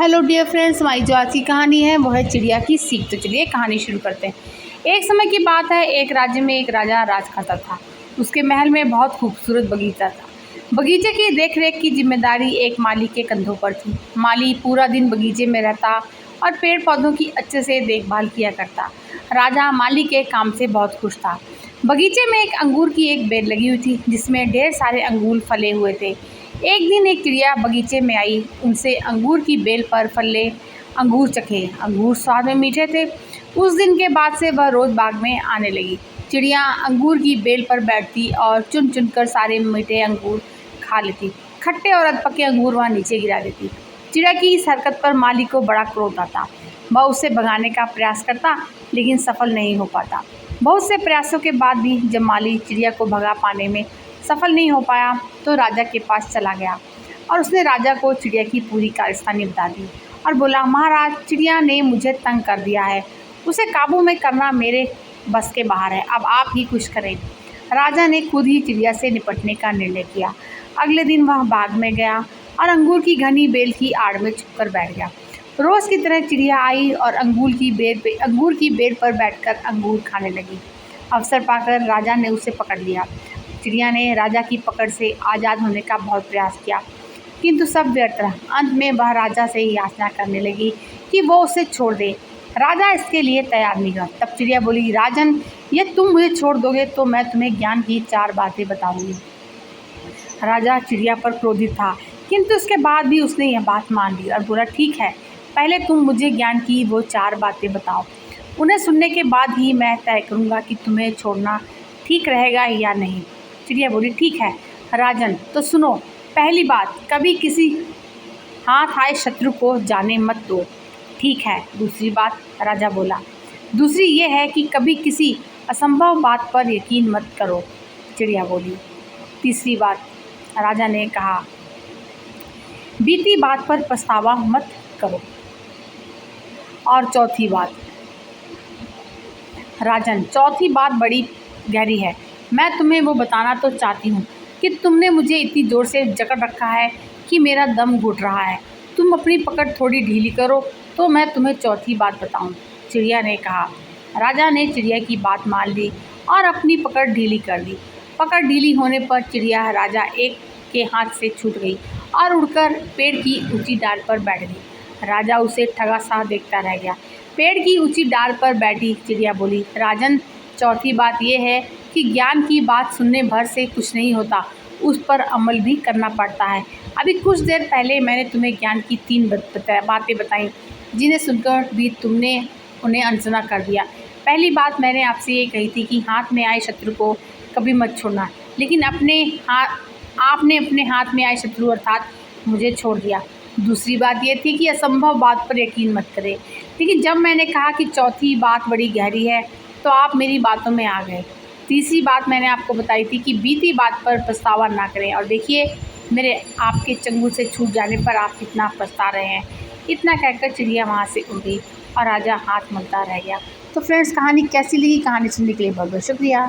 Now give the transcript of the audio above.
Hello dear friends, हमारी जो आज की कहानी है वो है चिड़िया की सीख। तो चलिए कहानी शुरू करते हैं। एक समय की बात है, एक राज्य में एक राजा राज करता था। उसके महल में बहुत खूबसूरत बगीचा था। बगीचे की देखरेख की जिम्मेदारी एक माली के कंधों पर थी। माली पूरा दिन बगीचे में रहता और पेड़ पौधों की अच्छे से देखभाल किया करता। राजा माली के काम से बहुत खुश था। बगीचे में एक अंगूर की एक बेल लगी हुई थी जिसमें ढेर सारे अंगूर फले हुए थे। एक दिन एक चिड़िया बगीचे में आई। उनसे अंगूर की बेल पर फले अंगूर चखे। अंगूर स्वाद में मीठे थे। उस दिन के बाद से वह रोज बाग में आने लगी। चिड़िया अंगूर की बेल पर बैठती और चुन चुन कर सारे मीठे अंगूर खा लेती। खट्टे और अधपके अंगूर वहाँ नीचे गिरा देती। चिड़िया की इस हरकत पर माली को बड़ा क्रोध आता। वह उसे भगाने का प्रयास करता लेकिन सफल नहीं हो पाता। बहुत से प्रयासों के बाद भी जब माली चिड़िया को भगा पाने में सफल नहीं हो पाया तो राजा के पास चला गया और उसने राजा को चिड़िया की पूरी कारस्तानी बता दी और बोला, महाराज, चिड़िया ने मुझे तंग कर दिया है। उसे काबू में करना मेरे बस के बाहर है। अब आप ही कुछ करें। राजा ने खुद ही चिड़िया से निपटने का निर्णय किया। अगले दिन वह बाग में गया और अंगूर की घनी बेल की आड़ में छुपकर बैठ गया। रोज की तरह चिड़िया आई और अंगूर की बेल पर बैठकर अंगूर खाने लगी। अवसर पाकर राजा ने उसे पकड़ लिया। चिड़िया ने राजा की पकड़ से आज़ाद होने का बहुत प्रयास किया किंतु सब व्यर्थ रहा। अंत में वह राजा से ही याचना करने लगी कि वो उसे छोड़ दे। राजा इसके लिए तैयार नहीं हुआ। तब चिड़िया बोली, राजन, ये तुम मुझे छोड़ दोगे तो मैं तुम्हें ज्ञान की 4 बातें बताऊंगी। राजा चिड़िया पर क्रोधित था किंतु उसके बाद भी उसने यह बात मान ली और बोला, ठीक है, पहले तुम मुझे ज्ञान की वो 4 बातें बताओ। उन्हें सुनने के बाद ही मैं तय करूँगा कि तुम्हें छोड़ना ठीक रहेगा या नहीं। चिड़िया बोली, ठीक है राजन, तो सुनो। पहली बात, कभी किसी हाथ आए शत्रु को जाने मत दो। ठीक है। दूसरी बात, राजा बोला, दूसरी ये है कि कभी किसी असंभव बात पर यकीन मत करो। चिड़िया बोली। तीसरी बात, राजा ने कहा, बीती बात पर पछतावा मत करो। और चौथी बात, राजन, चौथी बात बड़ी गहरी है। मैं तुम्हें वो बताना तो चाहती हूँ कि तुमने मुझे इतनी ज़ोर से जकड़ रखा है कि मेरा दम घुट रहा है। तुम अपनी पकड़ थोड़ी ढीली करो तो मैं तुम्हें चौथी बात बताऊँ। चिड़िया ने कहा। राजा ने चिड़िया की बात मान ली और अपनी पकड़ ढीली कर दी। पकड़ ढीली होने पर चिड़िया राजा एक के हाथ से छूट गई और उड़कर पेड़ की ऊंची डाल पर बैठ गई। राजा उसे ठगा सा देखता रह गया। पेड़ की ऊंची डाल पर बैठी चिड़िया बोली, राजन, चौथी बात यह है कि ज्ञान की बात सुनने भर से कुछ नहीं होता, उस पर अमल भी करना पड़ता है। अभी कुछ देर पहले मैंने तुम्हें ज्ञान की 3 बातें बताई जिन्हें सुनकर भी तुमने उन्हें अनसुना कर दिया। पहली बात मैंने आपसे ये कही थी कि हाथ में आए शत्रु को कभी मत छोड़ना, लेकिन आपने अपने हाथ में आए शत्रु अर्थात मुझे छोड़ दिया। दूसरी बात ये थी कि असंभव बात पर यकीन मत करें, लेकिन जब मैंने कहा कि चौथी बात बड़ी गहरी है तो आप मेरी बातों में आ गए। तीसरी बात मैंने आपको बताई थी कि बीती बात पर पछतावा ना करें, और देखिए मेरे आपके चंगुल से छूट जाने पर आप कितना पछता रहे हैं। इतना कहकर चिड़िया वहाँ से उड़ गई और राजा हाथ मलता रह गया। तो फ्रेंड्स, कहानी कैसी लगी? कहानी सुनने के लिए बहुत बहुत शुक्रिया।